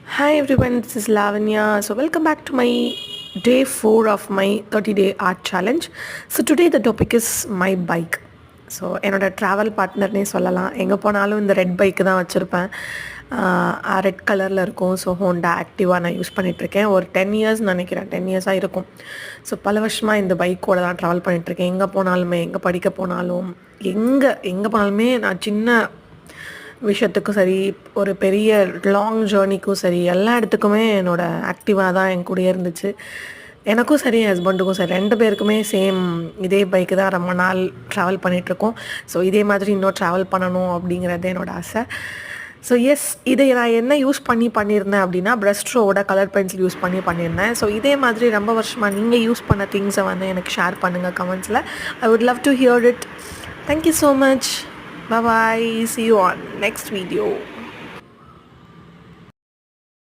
Hi everyone, this is Lavanya. So welcome back to my day 4 of my 30-day art challenge. So today the topic is my bike. So என்னோடய travel பார்ட்னர்னே சொல்லலாம். எங்கே போனாலும் இந்த red bike தான் வச்சுருப்பேன். Red கலரில் இருக்கும். So Honda ஆக்டிவாக நான் யூஸ் பண்ணிகிட்ருக்கேன். ஒரு 10 இயர்ஸ் நினைக்கிறேன், 10 இயர்ஸாக இருக்கும். ஸோ பல வருஷமாக இந்த பைக்கோடு தான் ட்ராவல் பண்ணிகிட்ருக்கேன். எங்கே போனாலுமே, எங்கே படிக்க போனாலும், எங்கே போனாலுமே நான் சின்ன விஷயத்துக்கும் சரி, ஒரு பெரிய லாங் ஜேர்னிக்கும் சரி, எல்லா இடத்துக்குமே என்னோடய ஆக்டிவாக தான் என் கூடயே இருந்துச்சு. எனக்கும் சரி, என் ஹஸ்பண்டுக்கும் சரி, 2 பேருக்குமே சேம் இதே பைக்கு தான் ரொம்ப நாள் ட்ராவல் பண்ணிகிட்ருக்கோம். ஸோ இதே மாதிரி இன்னும் ட்ராவல் பண்ணணும் அப்படிங்கிறது என்னோடய ஆசை. ஸோ எஸ், இதை நான் என்ன யூஸ் பண்ணியிருந்தேன் அப்படின்னா, பிரஸ்ட்ரோவோட கலர் பென்சில் யூஸ் பண்ணியிருந்தேன். ஸோ இதே மாதிரி ரொம்ப வருஷமாக நீங்கள் யூஸ் பண்ண திங்ஸை எனக்கு ஷேர் பண்ணுங்கள் கமெண்ட்ஸில். I would love to hear it. Thank you so much. Bye bye. See you on next video.